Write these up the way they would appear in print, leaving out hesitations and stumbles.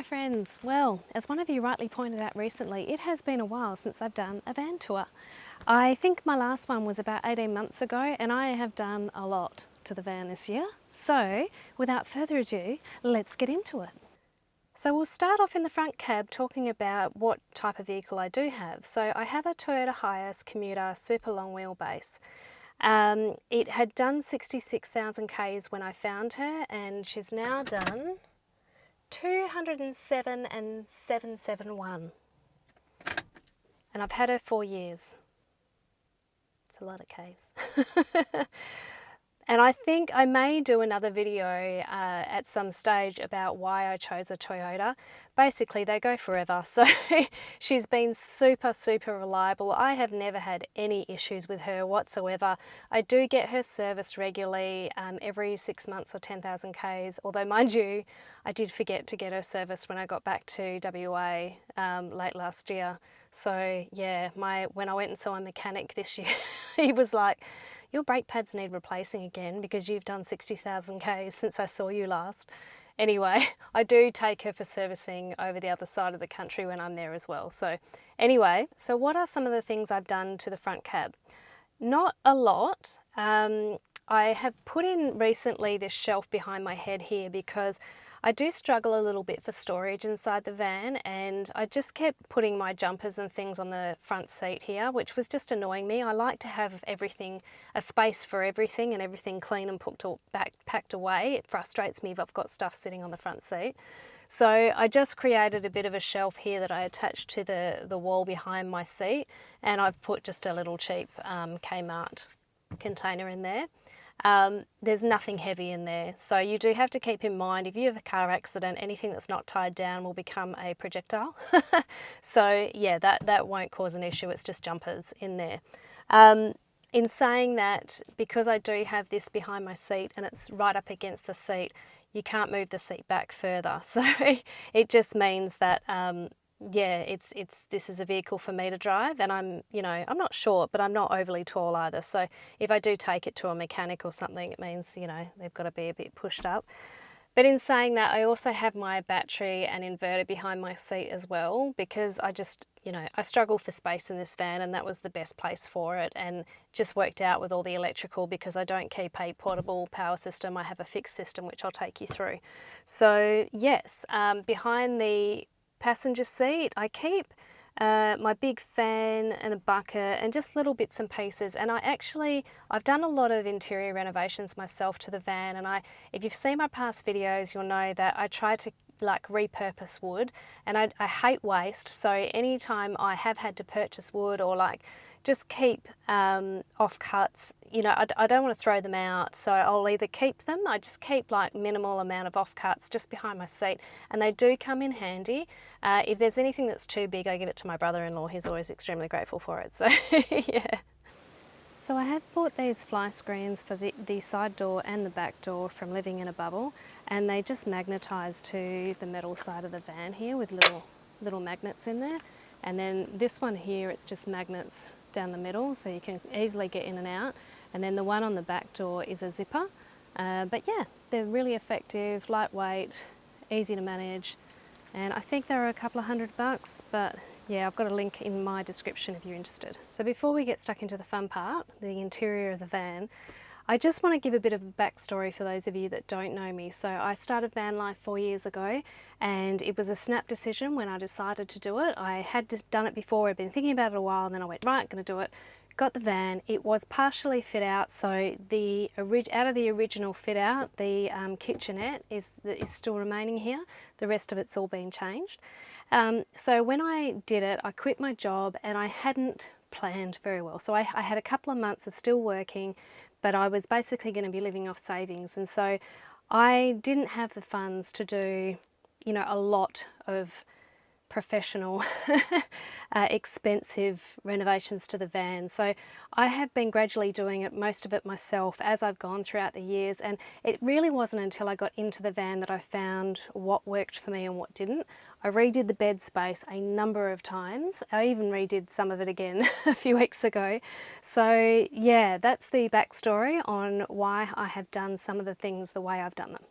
friends. Well, as one of you rightly pointed out recently, it has been a while since I've done a van tour. I think my last one was about 18 months ago and I have done a lot to the van this year. So without further ado, let's get into it. So we'll start off in the front cab talking about what type of vehicle I do have. So I have a Toyota Hiace commuter super long wheelbase. It had done 66,000 Ks when I found her, and she's now done 207 and 771. And I've had her 4 years. It's a lot of Ks. And I think I may do another video at some stage about why I chose a Toyota. Basically, they go forever. So she's been super, super reliable. I have never had any issues with her whatsoever. I do get her serviced regularly every 6 months or 10,000 Ks. Although, mind you, I did forget to get her serviced when I got back to WA late last year. So yeah, when I went and saw a mechanic this year, he was like, your brake pads need replacing again because you've done 60,000 Ks since I saw you last. Anyway, I do take her for servicing over the other side of the country when I'm there as well. So anyway, so what are some of the things I've done to the front cab? Not a lot. I have put in recently this shelf behind my head here because I do struggle a little bit for storage inside the van, and I just kept putting my jumpers and things on the front seat here, which was just annoying me. I like to have everything, a space for everything and everything clean and packed away. It frustrates me if I've got stuff sitting on the front seat. So I just created a bit of a shelf here that I attached to the wall behind my seat, and I've put just a little cheap Kmart container in there. There's nothing heavy in there, so you do have to keep in mind if you have a car accident, anything that's not tied down will become a projectile. So yeah, that won't cause an issue. It's just jumpers in there. In saying that, because I do have this behind my seat and it's right up against the seat, you can't move the seat back further. So it just means that yeah, this is a vehicle for me to drive, and I'm not short, but I'm not overly tall either. So if I do take it to a mechanic or something, it means, they've got to be a bit pushed up. But in saying that, I also have my battery and inverter behind my seat as well, because I just, I struggle for space in this van, and that was the best place for it, and just worked out with all the electrical because I don't keep a portable power system. I have a fixed system, which I'll take you through. So yes, behind the passenger seat, I keep my big fan and a bucket and just little bits and pieces. And I've done a lot of interior renovations myself to the van, and if you've seen my past videos, you'll know that I try to repurpose wood, and I hate waste. So anytime I have had to purchase wood or just keep offcuts, I don't want to throw them out, so I'll either keep them. I just keep minimal amount of offcuts just behind my seat, and they do come in handy. If there's anything that's too big, I give it to my brother-in-law. He's always extremely grateful for it. So yeah. So I have bought these fly screens for the side door and the back door from Living in a Bubble, and they just magnetise to the metal side of the van here with little magnets in there. And then this one here, it's just magnets down the middle, so you can easily get in and out. And then the one on the back door is a zipper. But yeah, they're really effective, lightweight, easy to manage. And I think they're a couple of $100, but yeah, I've got a link in my description if you're interested. So before we get stuck into the fun part, the interior of the van, I just want to give a bit of a backstory for those of you that don't know me. So I started van life 4 years ago, and it was a snap decision when I decided to do it. I had done it before, I'd been thinking about it a while, and then I went, right, going to do it. Got the van. It was partially fit out, so out of the original fit out, the kitchenette is still remaining here. The rest of it's all been changed. So when I did it, I quit my job and I hadn't planned very well. So I had a couple of months of still working, but I was basically going to be living off savings, and so I didn't have the funds to do, a lot of professional expensive renovations to the van. So I have been gradually doing most of it myself as I've gone throughout the years, and it really wasn't until I got into the van that I found what worked for me and what didn't. I redid the bed space a number of times. I even redid some of it again a few weeks ago. So yeah, that's the backstory on why I have done some of the things the way I've done them.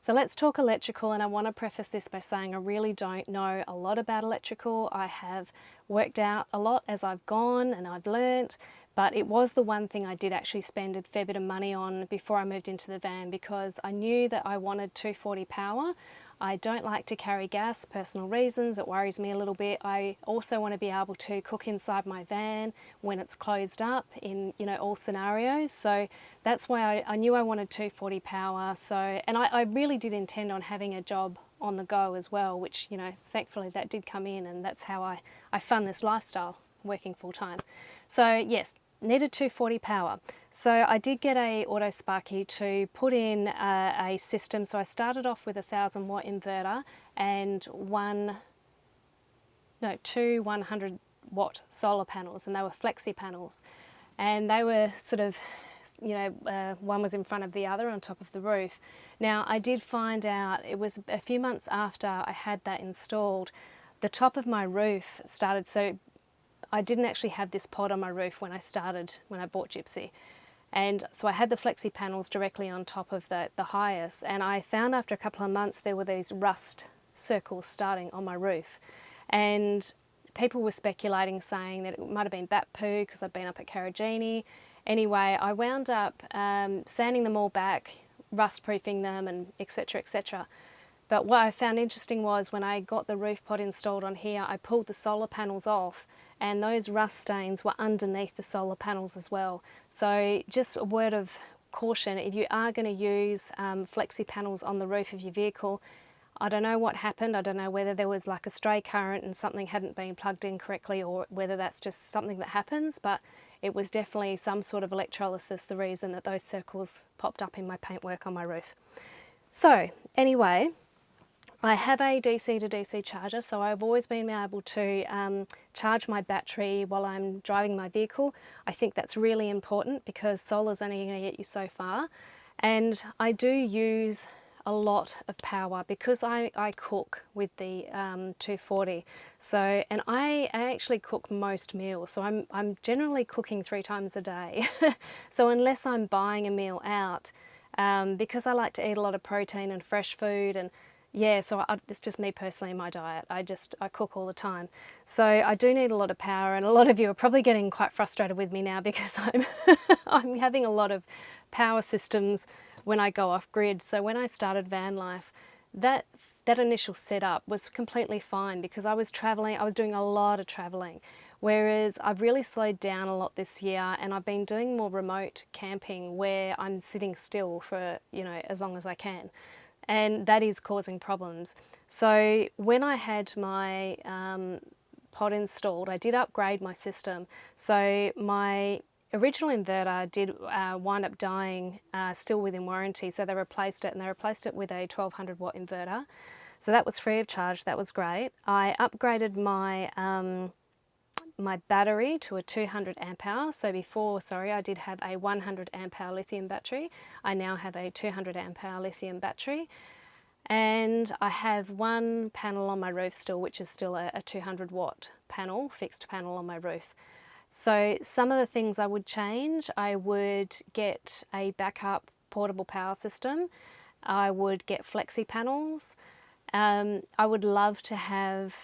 So let's talk electrical, and I want to preface this by saying I really don't know a lot about electrical. I have worked out a lot as I've gone and I've learnt, but it was the one thing I did actually spend a fair bit of money on before I moved into the van, because I knew that I wanted 240 power. I don't like to carry gas, personal reasons, it worries me a little bit. I also want to be able to cook inside my van when it's closed up in, you know, all scenarios. So that's why I knew I wanted 240 power. So, and I really did intend on having a job on the go as well, which, you know, thankfully that did come in, and that's how I fund this lifestyle, working full time. So yes, needed 240 power. So I did get a auto sparky to put in a system. So I started off with a 1000 watt inverter and two 100 watt solar panels, and they were flexi panels, and they were sort of, you know, one was in front of the other on top of the roof. Now I did find out, it was a few months after I had that installed, the top of my roof started, so I didn't actually have this pod on my roof when I bought Gypsy. And so I had the flexi panels directly on top of the Hiace, and I found after a couple of months there were these rust circles starting on my roof. And people were speculating, saying that it might have been bat poo because I'd been up at Carragini. Anyway, I wound up sanding them all back, rust proofing them, and etc, etc. But what I found interesting was when I got the roof pod installed on here, I pulled the solar panels off, and those rust stains were underneath the solar panels as well. So just a word of caution, if you are going to use flexi panels on the roof of your vehicle, I don't know what happened. I don't know whether there was like a stray current and something hadn't been plugged in correctly, or whether that's just something that happens, but it was definitely some sort of electrolysis the reason that those circles popped up in my paintwork on my roof. So anyway, I have a DC to DC charger, so I've always been able to charge my battery while I'm driving my vehicle. I think that's really important because solar's only going to get you so far. And I do use a lot of power because I cook with the 240. So, and I actually cook most meals, so I'm generally cooking 3 times a day. So unless I'm buying a meal out, because I like to eat a lot of protein and fresh food, and yeah, so it's just me personally in my diet. I cook all the time. So I do need a lot of power, and a lot of you are probably getting quite frustrated with me now because I'm having a lot of power systems when I go off grid. So when I started van life, that initial setup was completely fine because I was traveling, I was doing a lot of traveling. Whereas I've really slowed down a lot this year, and I've been doing more remote camping where I'm sitting still for, you know, as long as I can. And that is causing problems. So when I had my pod installed, I did upgrade my system. So my original inverter did wind up dying still within warranty, so they replaced it, and they replaced it with a 1200 watt inverter. So that was free of charge, that was great. I upgraded my my battery to a 200 amp hour. So before, I did have a 100 amp hour lithium battery. I now have a 200 amp hour lithium battery. And I have one panel on my roof still, which is still a 200 watt panel, fixed panel on my roof. So some of the things I would change, I would get a backup portable power system. I would get flexi panels. I would love to have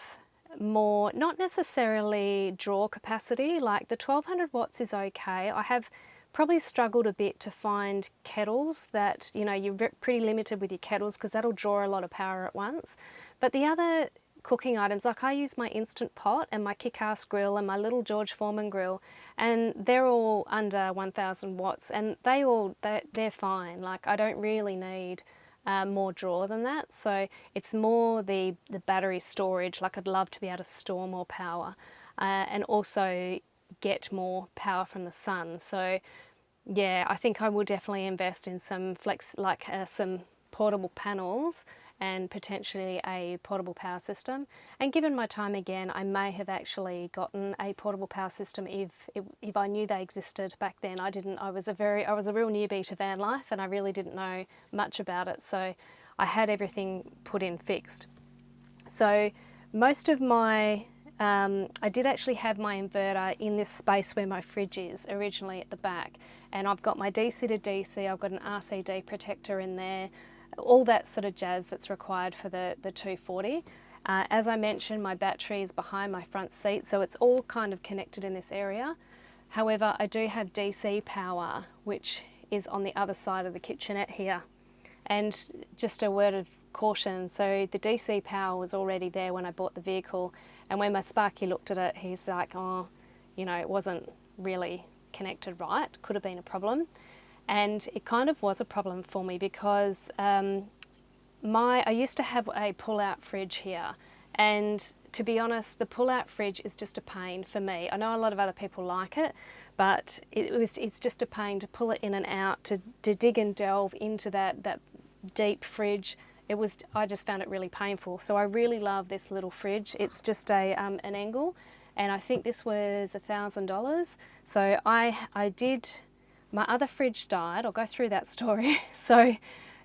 more, not necessarily draw capacity, like the 1200 watts is okay. I have probably struggled a bit to find kettles that, you know, you're pretty limited with your kettles because that'll draw a lot of power at once. But the other cooking items, like I use my Instant Pot and my Kick-Ass grill and my little George Foreman grill, and they're all under 1000 watts, and they're fine. Like I don't really need more draw than that. So it's more the battery storage. Like I'd love to be able to store more power and also get more power from the sun. So yeah, I think I will definitely invest in some some portable panels and potentially a portable power system. And given my time again, I may have actually gotten a portable power system if I knew they existed back then. I didn't. I was a real newbie to van life, and I really didn't know much about it. So I had everything put in fixed. So most of my I did actually have my inverter in this space where my fridge is originally at the back, and I've got my DC to DC, I've got an RCD protector in there. all that sort of jazz that's required for the 240. As I mentioned, my battery is behind my front seat, so it's all kind of connected in this area. However, I do have DC power, which is on the other side of the kitchenette here. And just a word of caution, so the DC power was already there when I bought the vehicle, and when my Sparky looked at it, he's like, oh, you know, it wasn't really connected right, could have been a problem. And it kind of was a problem for me because I used to have a pull-out fridge here, and to be honest, the pull-out fridge is just a pain for me. I know a lot of other people like it, but it's just a pain to pull it in and out, to dig and delve into that deep fridge. I just found it really painful. So I really love this little fridge. It's just an angle, and I think this was $1,000. So my other fridge died. I'll go through that story. So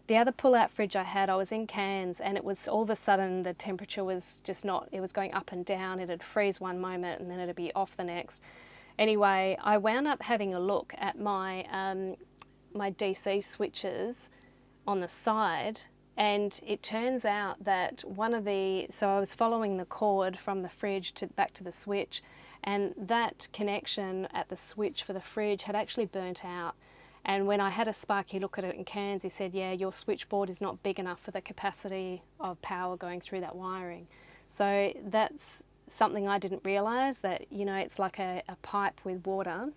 the other pull-out fridge I was in Cairns, and it was all of a sudden the temperature was just not, it was going up and down. It'd freeze one moment and then it'd be off the next. Anyway, I wound up having a look at my DC switches on the side, and it turns out that so I was following the cord from the fridge back to the switch, and that connection at the switch for the fridge had actually burnt out. And when I had a Sparky look at it in Cairns, he said, yeah, your switchboard is not big enough for the capacity of power going through that wiring. So that's something I didn't realise, that, you know, it's like a pipe with water.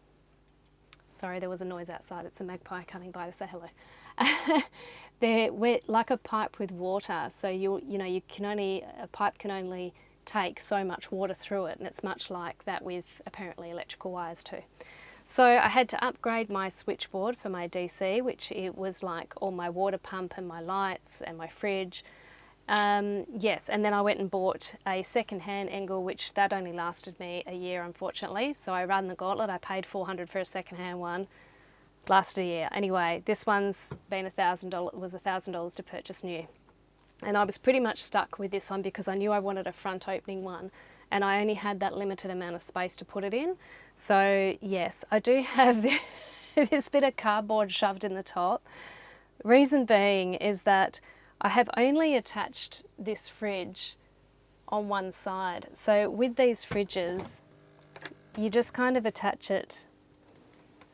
Sorry, there was a noise outside. It's a magpie coming by to say hello. We're like a pipe with water, so a pipe can only take so much water through it, and it's much like that with apparently electrical wires too. So I had to upgrade my switchboard for my DC, which it was like all my water pump and my lights and my fridge. Yes, and then I went and bought a second-hand Engel, which that only lasted me a year, unfortunately. So I ran the gauntlet. I paid $400 for a second-hand one. Lasted a year. Anyway, this one's been $1,000 to purchase new. And I was pretty much stuck with this one because I knew I wanted a front opening one, and I only had that limited amount of space to put it in. So yes, I do have this bit of cardboard shoved in the top. Reason being is that I have only attached this fridge on one side. So with these fridges, you just kind of attach it.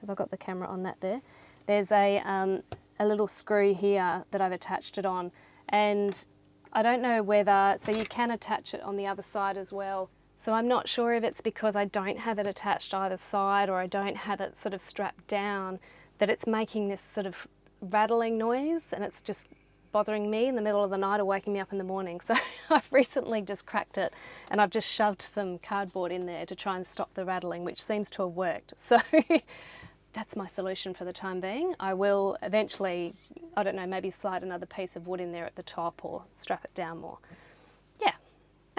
Have I got the camera on that there? There's a little screw here that I've attached it on, and I don't know whether, so you can attach it on the other side as well. So I'm not sure if it's because I don't have it attached either side, or I don't have it sort of strapped down, that it's making this sort of rattling noise, and it's just bothering me in the middle of the night or waking me up in the morning. So I've recently just cracked it, and I've just shoved some cardboard in there to try and stop the rattling, which seems to have worked. So that's my solution for the time being. I will eventually, I don't know, maybe slide another piece of wood in there at the top or strap it down more. Yeah.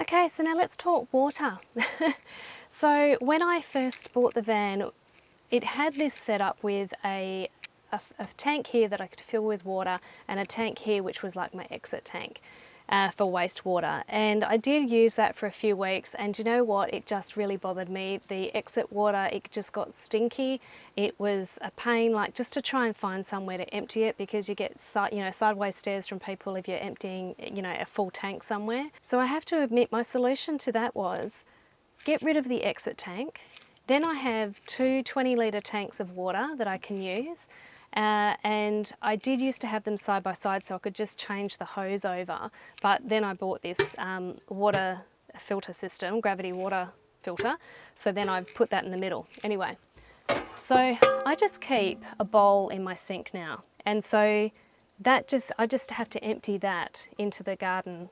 Okay, so now let's talk water. So when I first bought the van, it had this set up with a tank here that I could fill with water, and a tank here which was like my exit tank for wastewater. And I did use that for a few weeks, and you know what, it just really bothered me. The exit water, it just got stinky. It was a pain, like just to try and find somewhere to empty it, because you get sideways stares from people if you're emptying a full tank somewhere. So I have to admit, my solution to that was get rid of the exit tank. Then I have two 20-litre tanks of water that I can use. And I did used to have them side by side, so I could just change the hose over, but then I bought this water filter system, gravity water filter, so then I put that in the middle. Anyway, so I just keep a bowl in my sink now, and so I just have to empty that into the garden,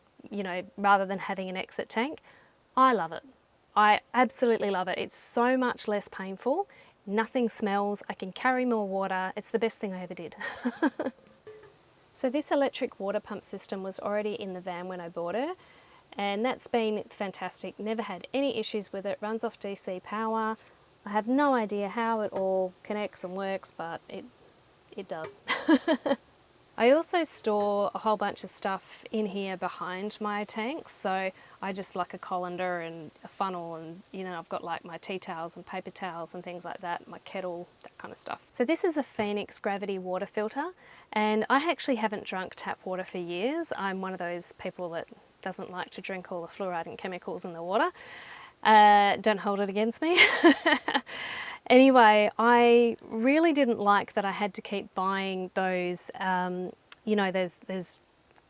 rather than having an exit tank. I love it. I absolutely love it. It's so much less painful. Nothing smells, I can carry more water. It's the best thing I ever did. So this electric water pump system was already in the van when I bought it, and that's been fantastic. Never had any issues with it. Runs off DC power. I have no idea how it all connects and works, but it does. I also store a whole bunch of stuff in here behind my tanks. So I just like a colander and a funnel, and you know, I've got like my tea towels and paper towels and things like that, my kettle, that kind of stuff. So this is a Phoenix gravity water filter, and I actually haven't drunk tap water for years. I'm one of those people that doesn't like to drink all the fluoride and chemicals in the water. Don't hold it against me. Anyway, I really didn't like that I had to keep buying those, you know, there's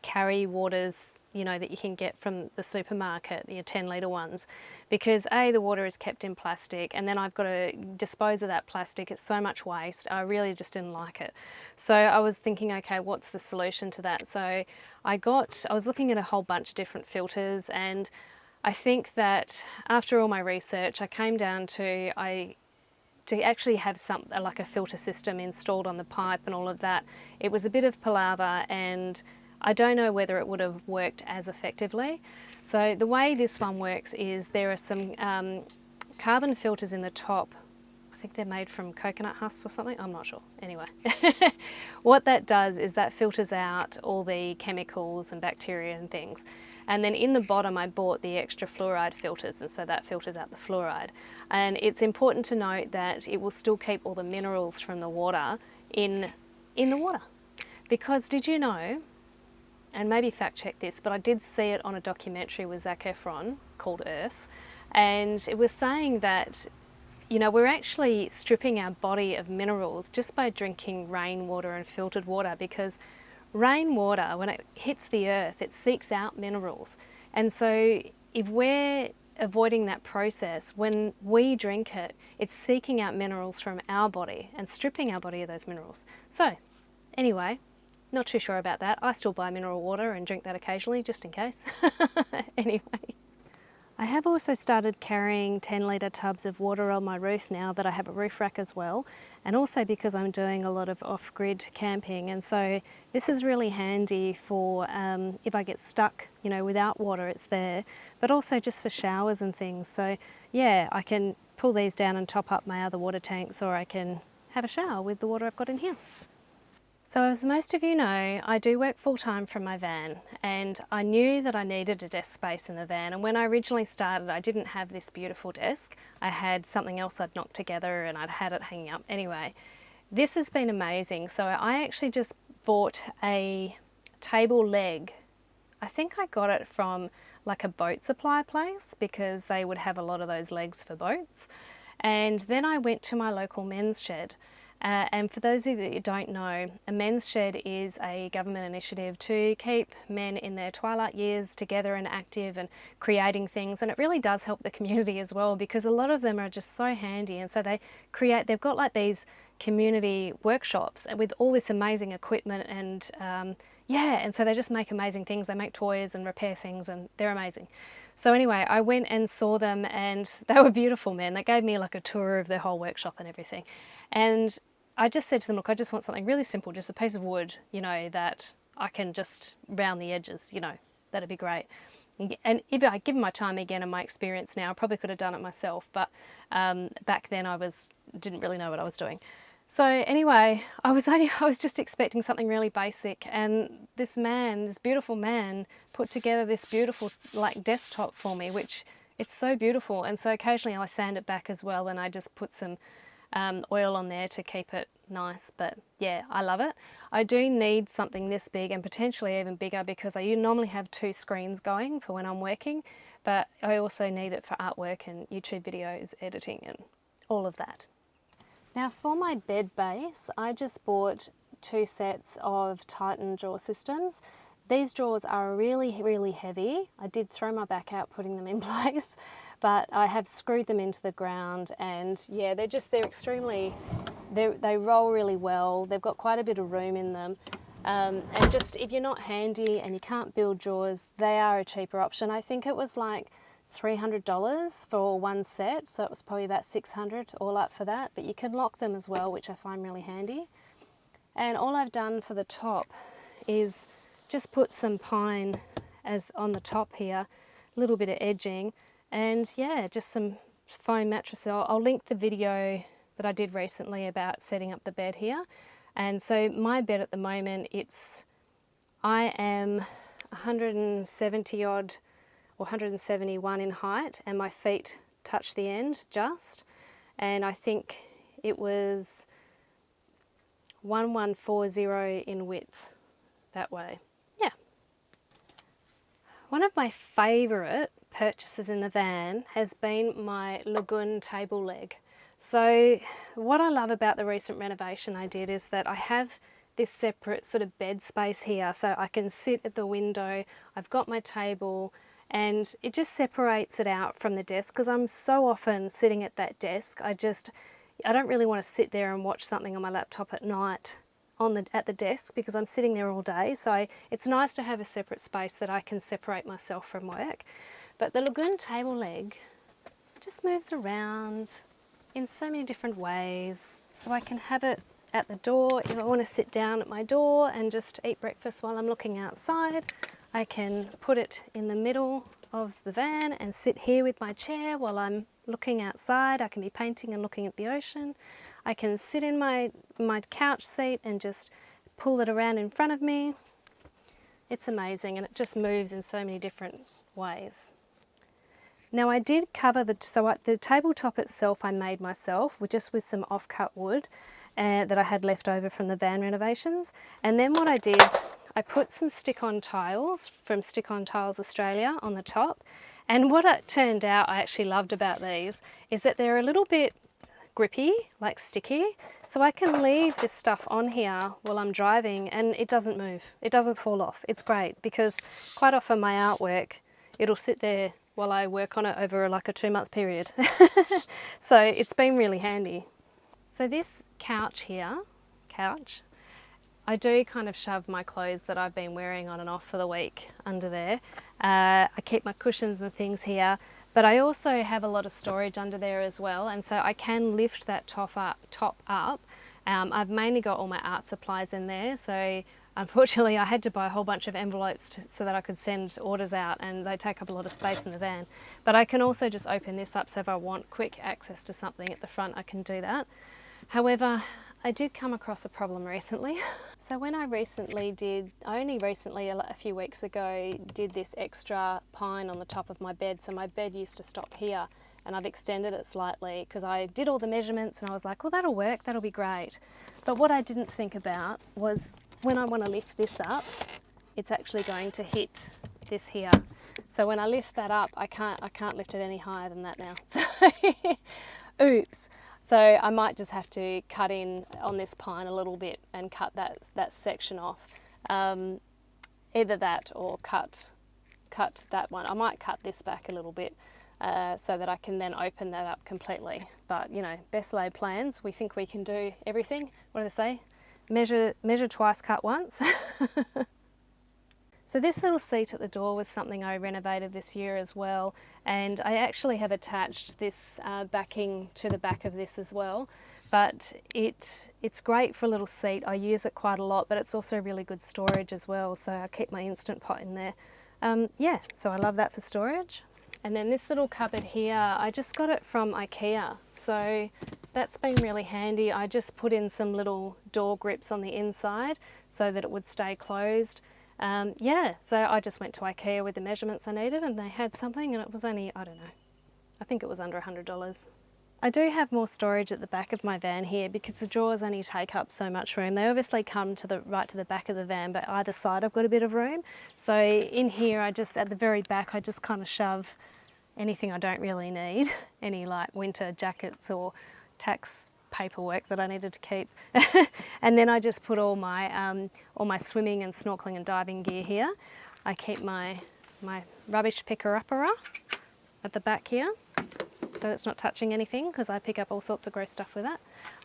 carry waters, you know, that you can get from the supermarket, your 10-litre ones, because A, the water is kept in plastic, and then I've got to dispose of that plastic. It's so much waste. I really just didn't like it. So I was thinking, okay, what's the solution to that? So I was looking at a whole bunch of different filters, and I think that after all my research, I came down to to actually have like a filter system installed on the pipe and all of that. It was a bit of palaver, and I don't know whether it would have worked as effectively. So the way this one works is there are some carbon filters in the top. I think they're made from coconut husks or something, I'm not sure. Anyway, what that does is that filters out all the chemicals and bacteria and things. And then in the bottom, I bought the extra fluoride filters, and so that filters out the fluoride. And it's important to note that it will still keep all the minerals from the water in the water. Because did you know, and maybe fact check this, but I did see it on a documentary with Zac Efron called Earth, and it was saying that, you know, we're actually stripping our body of minerals just by drinking rainwater and filtered water, because rainwater, when it hits the earth, it seeks out minerals. And so if we're avoiding that process, when we drink it, it's seeking out minerals from our body and stripping our body of those minerals. So anyway, not too sure about that. I still buy mineral water and drink that occasionally, just in case. Anyway. I have also started carrying 10-litre tubs of water on my roof now that I have a roof rack as well, and also because I'm doing a lot of off-grid camping, and so this is really handy for if I get stuck, you know, without water, it's there, but also just for showers and things. So yeah, I can pull these down and top up my other water tanks, or I can have a shower with the water I've got in here. So as most of you know, I do work full-time from my van, and I knew that I needed a desk space in the van, and when I originally started I didn't have this beautiful desk. I had something else I'd knocked together and I'd had it hanging up. Anyway, this has been amazing. So I actually just bought a table leg. I think I got it from like a boat supply place, because they would have a lot of those legs for boats. And then I went to my local men's shed. And for those of you that don't know, a men's shed is a government initiative to keep men in their twilight years together and active and creating things, and it really does help the community as well, because a lot of them are just so handy, and so they've got like these community workshops with all this amazing equipment, and yeah, and so they just make amazing things. They make toys and repair things, and they're amazing. So anyway, I went and saw them, and they were beautiful, man. They gave me like a tour of their whole workshop and everything. And I just said to them, look, I just want something really simple, just a piece of wood, you know, that I can just round the edges, you know, that'd be great. And if I give my time again and my experience now, I probably could have done it myself, but back then I didn't really know what I was doing. So anyway, I was just expecting something really basic, and this beautiful man, put together this beautiful like desktop for me, which it's so beautiful. And so occasionally I sand it back as well, and I just put some oil on there to keep it nice. But yeah, I love it. I do need something this big, and potentially even bigger, because I normally have 2 screens going for when I'm working, but I also need it for artwork and YouTube videos, editing and all of that. Now for my bed base, I just bought 2 sets of Titan drawer systems. These drawers are really, really heavy. I did throw my back out putting them in place, but I have screwed them into the ground, and yeah, they roll really well. They've got quite a bit of room in them. And just if you're not handy and you can't build drawers, they are a cheaper option. I think it was like $300 for one set, so it was probably about $600 all up for that, but you can lock them as well, which I find really handy. And all I've done for the top is just put some pine as on the top here, a little bit of edging, and yeah, just some foam mattress. I'll link the video that I did recently about setting up the bed here. And so my bed at the moment, I am 170 odd or 171 in height, and my feet touch the end just, and I think it was 1140 in width that way. Yeah. One of my favourite purchases in the van has been my Lagun Table leg. So what I love about the recent renovation I did is that I have this separate sort of bed space here, so I can sit at the window, I've got my table, and it just separates it out from the desk, because I'm so often sitting at that desk. I don't really want to sit there and watch something on my laptop at night at the desk, because I'm sitting there all day. So it's nice to have a separate space that I can separate myself from work. But the Lagun Table leg just moves around in so many different ways. So I can have it at the door if I want to sit down at my door and just eat breakfast while I'm looking outside. I can put it in the middle of the van and sit here with my chair while I'm looking outside. I can be painting and looking at the ocean. I can sit in my couch seat and just pull it around in front of me. It's amazing, and it just moves in so many different ways. Now I did cover the tabletop itself I made myself with some off-cut wood that I had left over from the van renovations. And then what I did, I put some stick-on tiles from Stick-on Tiles Australia on the top. And what it turned out I actually loved about these is that they're a little bit grippy, like sticky. So I can leave this stuff on here while I'm driving and it doesn't move. It doesn't fall off. It's great, because quite often my artwork, it'll sit there while I work on it over like a 2-month period. So it's been really handy. So this couch here, I do kind of shove my clothes that I've been wearing on and off for the week under there. I keep my cushions and things here, but I also have a lot of storage under there as well, and so I can lift that top up. I've mainly got all my art supplies in there, so unfortunately I had to buy a whole bunch of envelopes so that I could send orders out, and they take up a lot of space in the van. But I can also just open this up, so if I want quick access to something at the front, I can do that. However, I did come across a problem recently. So when I only recently, a few weeks ago, did this extra pine on the top of my bed. So my bed used to stop here, and I've extended it slightly because I did all the measurements and I was like, well, that'll work, that'll be great. But what I didn't think about was when I want to lift this up, it's actually going to hit this here. So when I lift that up, I can't lift it any higher than that now. So oops. So I might just have to cut in on this pine a little bit and cut that section off. Either that or cut that one. I might cut this back a little bit so that I can then open that up completely. But you know, best laid plans. We think we can do everything. What do they say? Measure twice, cut once. So this little seat at the door was something I renovated this year as well, and I actually have attached this backing to the back of this as well. But it's great for a little seat. I use it quite a lot, but it's also really good storage as well, so I keep my Instant Pot in there. Yeah, so I love that for storage. And then this little cupboard here, I just got it from IKEA, so that's been really handy. I just put in some little door grips on the inside so that it would stay closed. Yeah, so I just went to IKEA with the measurements I needed, and they had something, and it was only, I don't know, I think it was under $100. I do have more storage at the back of my van here because the drawers only take up so much room. They obviously come right to the back of the van, but either side I've got a bit of room. So in here, at the very back, I just kind of shove anything I don't really need, any like winter jackets or tax paperwork that I needed to keep. And then I just put all my swimming and snorkeling and diving gear here. I keep my rubbish picker-upper at the back here, so it's not touching anything because I pick up all sorts of gross stuff with that.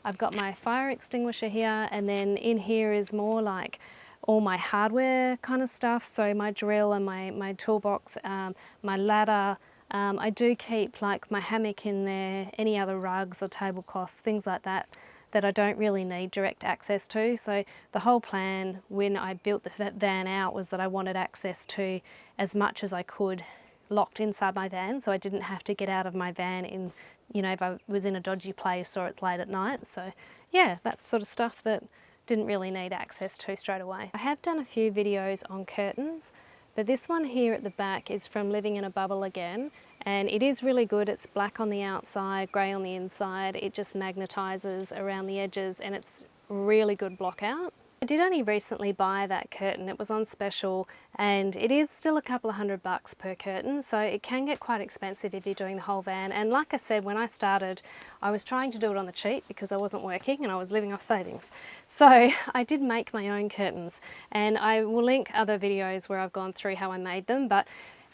I've got my fire extinguisher here, and then in here is more like all my hardware kind of stuff, so my drill and my toolbox, my ladder. I do keep like my hammock in there, any other rugs or tablecloths, things like that I don't really need direct access to. So the whole plan when I built the van out was that I wanted access to as much as I could locked inside my van, so I didn't have to get out of my van in, you know, if I was in a dodgy place or it's late at night. So yeah, that's sort of stuff that didn't really need access to straight away. I have done a few videos on curtains, but this one here at the back is from Living in a Bubble again, and it is really good. It's black on the outside, grey on the inside. It just magnetises around the edges and it's really good block out. I did only recently buy that curtain. It was on special and it is still a couple of $100 per curtain, so it can get quite expensive if you're doing the whole van. And like I said, when I started, I was trying to do it on the cheap because I wasn't working and I was living off savings. So I did make my own curtains, and I will link other videos where I've gone through how I made them, but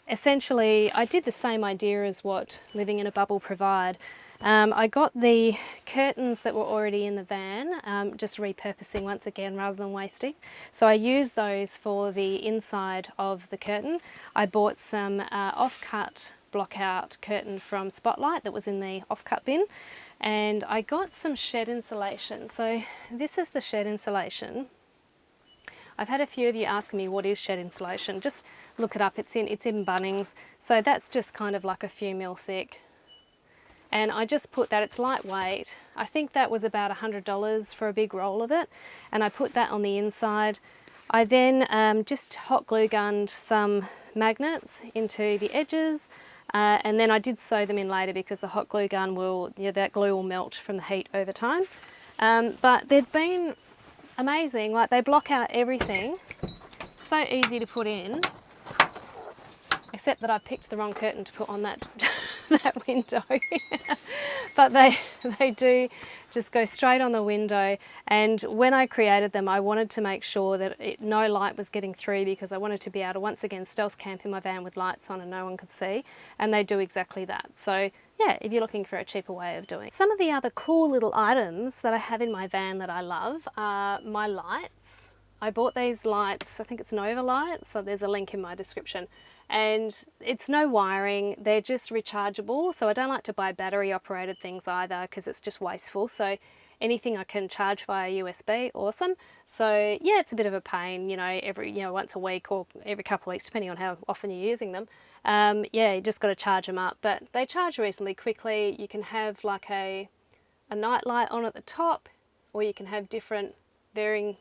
essentially I did the same idea as what Living in a Bubble provide. I got the curtains that were already in the van, just repurposing once again rather than wasting. So I used those for the inside of the curtain. I bought some off-cut block-out curtain from Spotlight that was in the off-cut bin, and I got some shed insulation. So this is the shed insulation. I've had a few of you asking me what is shed insulation. Just look it up, it's in Bunnings. So that's just kind of like a few mil thick. And I just put that, it's lightweight. I think that was about $100 for a big roll of it. And I put that on the inside. I then just hot glue gunned some magnets into the edges. And then I did sew them in later because the hot glue gun will, that glue will melt from the heat over time. But they've been amazing, like they block out everything. So easy to put in. Except that I picked the wrong curtain to put on that that window. But they do just go straight on the window, and when I created them I wanted to make sure that no light was getting through, because I wanted to be able to once again stealth camp in my van with lights on and no one could see, and they do exactly that. So yeah, if you're looking for a cheaper way of doing it. Some of the other cool little items that I have in my van that I love are my lights. I bought these lights, I think it's Nova lights, so there's a link in my description. And it's no wiring, they're just rechargeable. So I don't like to buy battery operated things either because it's just wasteful. So anything I can charge via USB, awesome. So yeah, it's a bit of a pain, every, once a week or every couple of weeks, depending on how often you're using them. Yeah, you just got to charge them up, but they charge reasonably quickly. You can have like a night light on at the top, or you can have different varying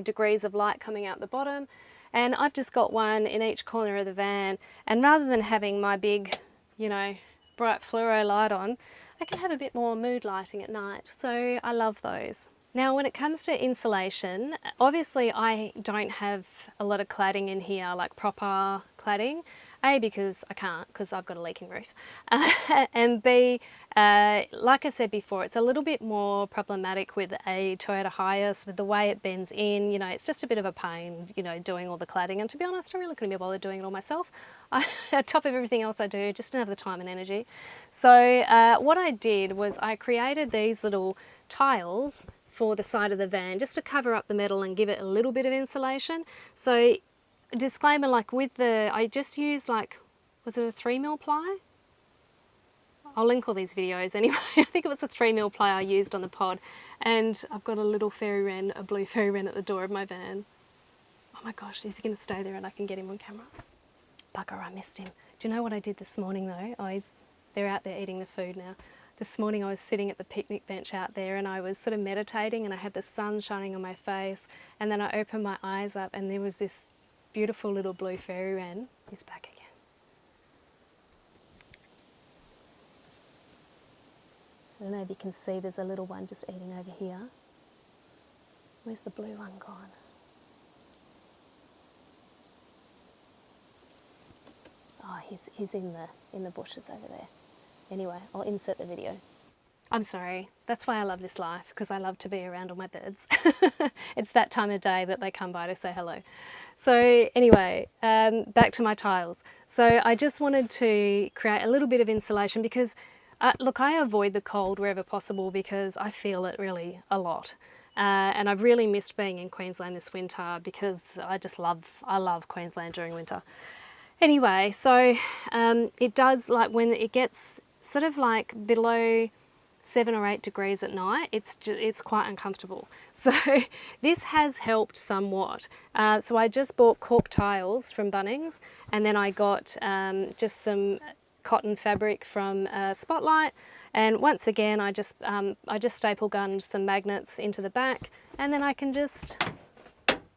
degrees of light coming out the bottom. And I've just got one in each corner of the van, and rather than having my big, bright fluoro light on, I can have a bit more mood lighting at night. So I love those. Now when it comes to insulation, obviously I don't have a lot of cladding in here, like proper cladding. A, because I can't, because I've got a leaking roof. And B, like I said before, it's a little bit more problematic with a Toyota Hiace, with the way it bends in. It's just a bit of a pain, doing all the cladding. And to be honest, I really couldn't be bothered doing it all myself. On top of everything else I do, just don't have the time and energy. So what I did was I created these little tiles for the side of the van, just to cover up the metal and give it a little bit of insulation. So disclaimer, like I just used was it a 3mm ply? I'll link all these videos anyway. I think it was a 3mm ply I used on the pod, and I've got a little fairy wren, a blue fairy wren at the door of my van. Oh my gosh, is he going to stay there and I can get him on camera? Bugger, I missed him. Do you know what I did this morning though? They're out there eating the food now. This morning I was sitting at the picnic bench out there and I was sort of meditating, and I had the sun shining on my face, and then I opened my eyes up and there was this beautiful little blue fairy wren. He's back again. I don't know if you can see, there's a little one just eating over here. Where's the blue one gone? Oh, he's in the bushes over there. Anyway, I'll insert the video. I'm sorry, that's why I love this life, because I love to be around all my birds. It's that time of day that they come by to say hello. So anyway, back to my tiles. So I just wanted to create a little bit of insulation because, look, I avoid the cold wherever possible because I feel it really a lot. And I've really missed being in Queensland this winter because I love Queensland during winter. Anyway, so it does, like when it gets sort of like below 7 or 8 degrees at night, it's quite uncomfortable. So this has helped somewhat. So I just bought cork tiles from Bunnings, and then I got just some cotton fabric from Spotlight, and once again I just staple gunned some magnets into the back, and then I can just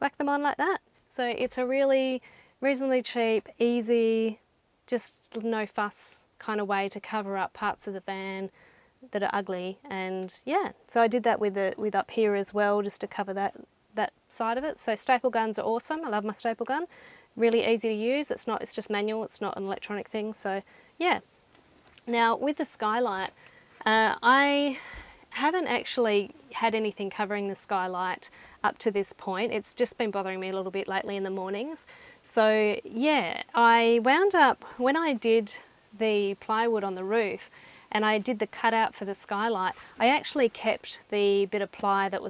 whack them on like that. So it's a really reasonably cheap, easy, just no fuss kind of way to cover up parts of the van that are ugly. And yeah, so I did that with up here as well, just to cover that side of it. So staple guns are awesome. I love my staple gun. Really easy to use. It's just manual, it's not an electronic thing. So yeah. Now with the skylight, I haven't actually had anything covering the skylight up to this point. It's just been bothering me a little bit lately in the mornings. So yeah, I wound up, when I did the plywood on the roof and I did the cutout for the skylight, I actually kept the bit of ply that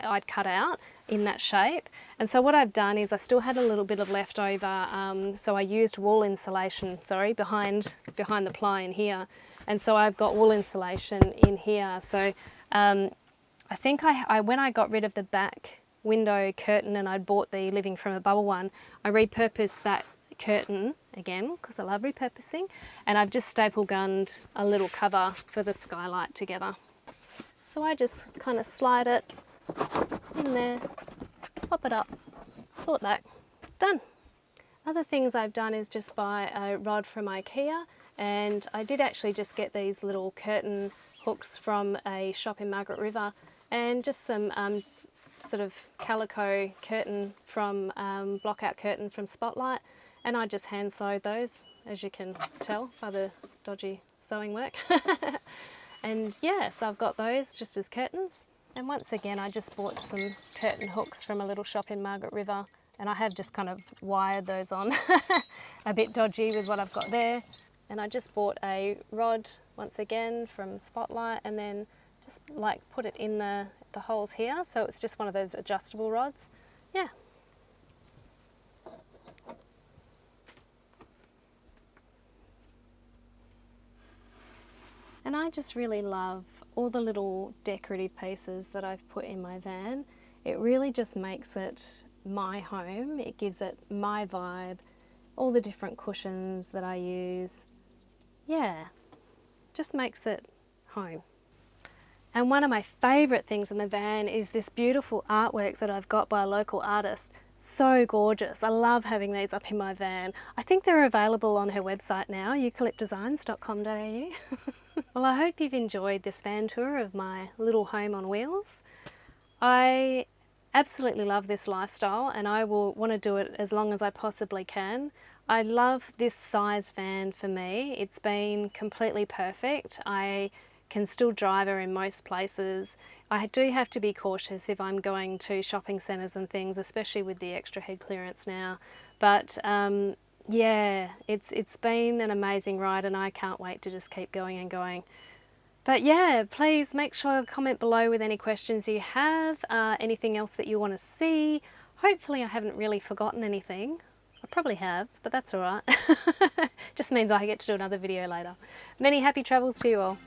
I'd cut out in that shape. And so what I've done is I still had a little bit of leftover, so I used wool insulation, behind the ply in here. And so I've got wool insulation in here. So I think when I got rid of the back window curtain and I'd bought the Living from a Bubble one, I repurposed that curtain again, because I love repurposing, and I've just staple gunned a little cover for the skylight together. So I just kind of slide it in there, pop it up, pull it back, done. Other things I've done is just buy a rod from IKEA, and I did actually just get these little curtain hooks from a shop in Margaret River, and just some sort of calico curtain from blockout curtain from Spotlight, and I just hand sewed those, as you can tell by the dodgy sewing work. And yeah, so I've got those just as curtains. And once again, I just bought some curtain hooks from a little shop in Margaret River, and I have just kind of wired those on a bit dodgy with what I've got there. And I just bought a rod once again from Spotlight, and then just like put it in the holes here, so it's just one of those adjustable rods. Yeah. And I just really love all the little decorative pieces that I've put in my van. It really just makes it my home. It gives it my vibe. All the different cushions that I use. Yeah, just makes it home. And one of my favourite things in the van is this beautiful artwork that I've got by a local artist. So gorgeous. I love having these up in my van. I think they're available on her website now, eucalyptdesigns.com.au. Well, I hope you've enjoyed this van tour of my little home on wheels. I absolutely love this lifestyle, and I will want to do it as long as I possibly can. I love this size van for me. It's been completely perfect. I can still drive her in most places. I do have to be cautious if I'm going to shopping centres and things, especially with the extra head clearance now. But yeah, it's been an amazing ride, and I can't wait to just keep going and going. But yeah, please make sure to comment below with any questions you have, anything else that you want to see. Hopefully I haven't really forgotten anything. I probably have, but that's all right. Just means I get to do another video later. Many happy travels to you all.